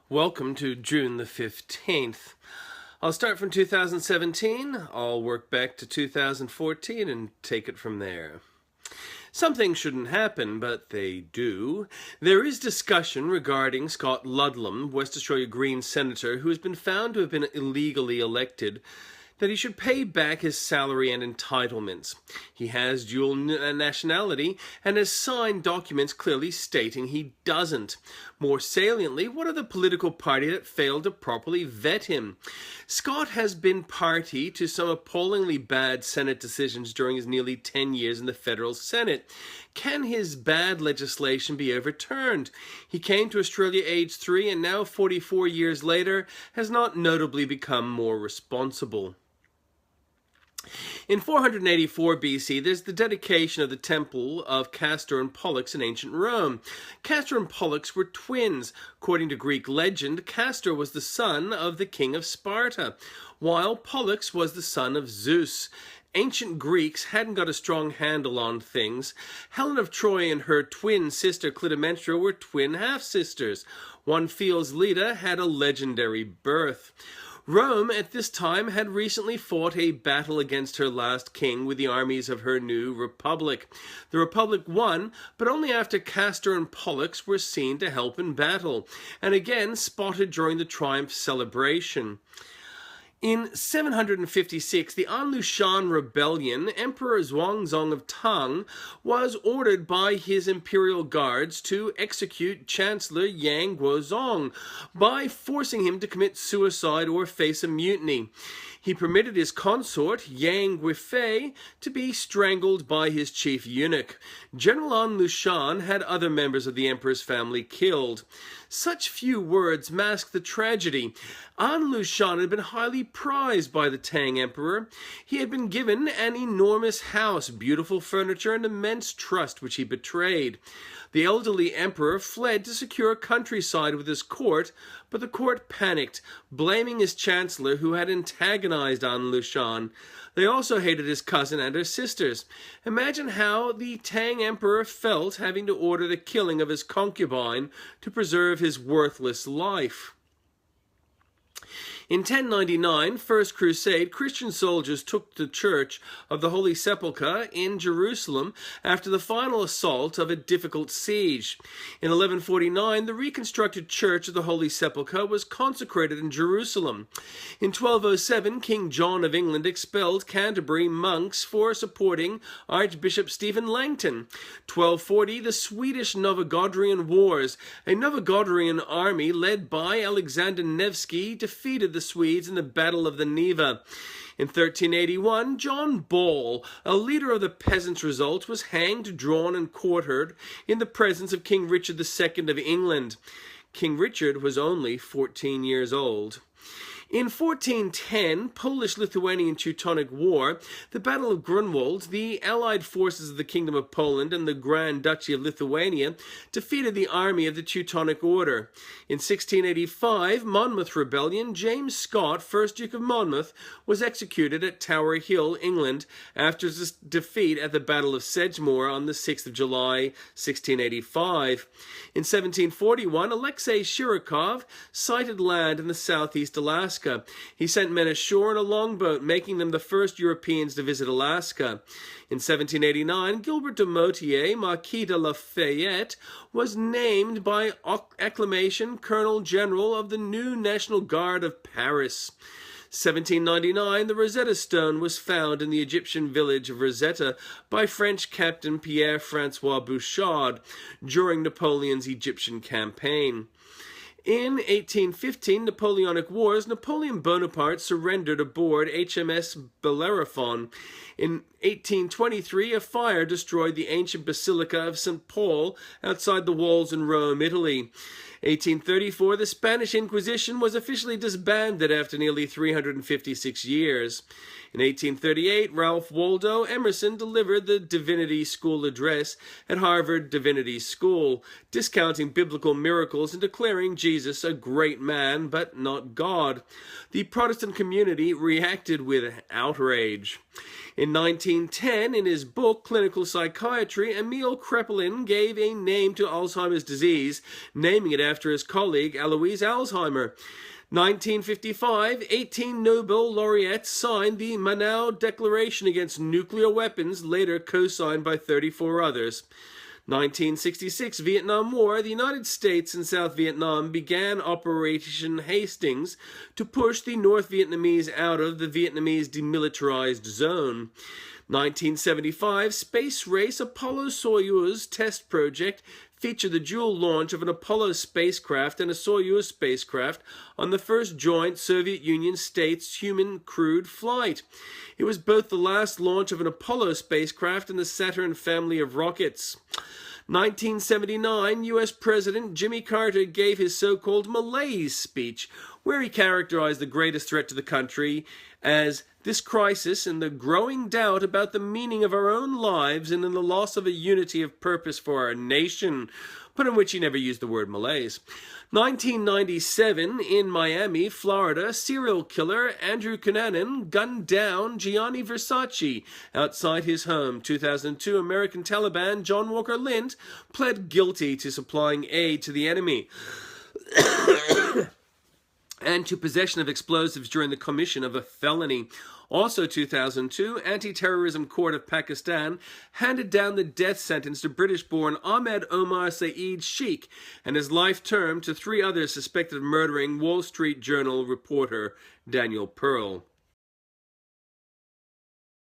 Welcome to June the 15th. I'll start from 2017, I'll work back to 2014 and take it from there. Some things shouldn't happen, but they do. There is discussion regarding Scott Ludlum, West Australia Greens senator, who has been found to have been illegally elected, that he should pay back his salary and entitlements. He has dual nationality and has signed documents clearly stating he doesn't. More saliently, what are the political party that failed to properly vet him? Scott has been party to some appallingly bad Senate decisions during his nearly 10 years in the federal Senate. Can his bad legislation be overturned? He came to Australia aged 3 and now 44 years later has not notably become more responsible. In 484 BC, there's the dedication of the temple of Castor and Pollux in ancient Rome. Castor and Pollux were twins. According to Greek legend, Castor was the son of the king of Sparta, while Pollux was the son of Zeus. Ancient Greeks hadn't got a strong handle on things. Helen of Troy and her twin sister Clytemnestra were twin half-sisters. One feels Leda had a legendary birth. Rome at this time had recently fought a battle against her last king with the armies of her new republic. The republic won, but only after Castor and Pollux were seen to help in battle, and again spotted during the triumph celebration. In 756, the An Lushan rebellion, Emperor Xuanzong of Tang was ordered by his imperial guards to execute Chancellor Yang Guozong by forcing him to commit suicide or face a mutiny. He permitted his consort, Yang Guifei, to be strangled by his chief eunuch. General An Lushan had other members of the emperor's family killed. Such few words mask the tragedy. An Lushan had been highly prized by the Tang emperor. He had been given an enormous house, beautiful furniture, and immense trust which he betrayed. The elderly emperor fled to secure countryside with his court, but the court panicked, blaming his chancellor who had antagonized An Lushan. They also hated his cousin and her sisters. Imagine how the Tang emperor felt having to order the killing of his concubine to preserve his worthless life. In 1099, First Crusade, Christian soldiers took the Church of the Holy Sepulchre in Jerusalem after the final assault of a difficult siege. In 1149, the reconstructed Church of the Holy Sepulchre was consecrated in Jerusalem. In 1207, King John of England expelled Canterbury monks for supporting Archbishop Stephen Langton. 1240, the Swedish Novgorodian Wars. A Novgorodian army led by Alexander Nevsky defeated the Swedes in the Battle of the Neva. In 1381, John Ball, a leader of the peasants' revolt, was hanged, drawn, and quartered in the presence of King Richard II of England. King Richard was only 14 years old. In 1410, Polish-Lithuanian Teutonic War, the Battle of Grunwald, the allied forces of the Kingdom of Poland and the Grand Duchy of Lithuania defeated the army of the Teutonic Order. In 1685, Monmouth Rebellion, James Scott, 1st Duke of Monmouth, was executed at Tower Hill, England, after his defeat at the Battle of Sedgemoor on the 6th of July, 1685. In 1741, Alexei Shirokov sighted land in the southeast Alaska. He sent men ashore in a longboat, making them the first Europeans to visit Alaska. In 1789, Gilbert de Motier, Marquis de Lafayette, was named by acclamation Colonel General of the new National Guard of Paris. 1799, the Rosetta Stone was found in the Egyptian village of Rosetta by French Captain Pierre-François Bouchard during Napoleon's Egyptian campaign. In 1815, Napoleonic Wars, Napoleon Bonaparte surrendered aboard HMS Bellerophon. In 1823, a fire destroyed the ancient Basilica of St. Paul outside the walls in Rome, Italy. 1834, the Spanish Inquisition was officially disbanded after nearly 356 years. In 1838, Ralph Waldo Emerson delivered the Divinity School Address at Harvard Divinity School, discounting biblical miracles and declaring Jesus a great man, but not God. The Protestant community reacted with outrage. In 1910, in his book Clinical Psychiatry, Emil Kraepelin gave a name to Alzheimer's disease, naming it after his colleague Alois Alzheimer. 1955, 18 Nobel laureates signed the Manaus Declaration against nuclear weapons, later co-signed by 34 others. 1966, Vietnam War. The United States and South Vietnam began Operation Hastings to push the North Vietnamese out of the Vietnamese demilitarized zone. 1975, space race. Apollo-Soyuz test project featured the dual launch of an Apollo spacecraft and a Soyuz spacecraft on the first joint Soviet Union states human crewed flight. It was both the last launch of an Apollo spacecraft and the Saturn family of rockets. 1979, U.S. President Jimmy Carter gave his so-called malaise speech, where he characterized the greatest threat to the country as this crisis and the growing doubt about the meaning of our own lives and in the loss of a unity of purpose for our nation, but in which he never used the word malaise. 1997, in Miami, Florida, serial killer Andrew Cunanan gunned down Gianni Versace outside his home. 2002, American Taliban John Walker Lint pled guilty to supplying aid to the enemy and to possession of explosives during the commission of a felony. Also 2002, Anti-Terrorism Court of Pakistan handed down the death sentence to British-born Ahmed Omar Saeed Sheikh and his life term to 3 others suspected of murdering Wall Street Journal reporter Daniel Pearl.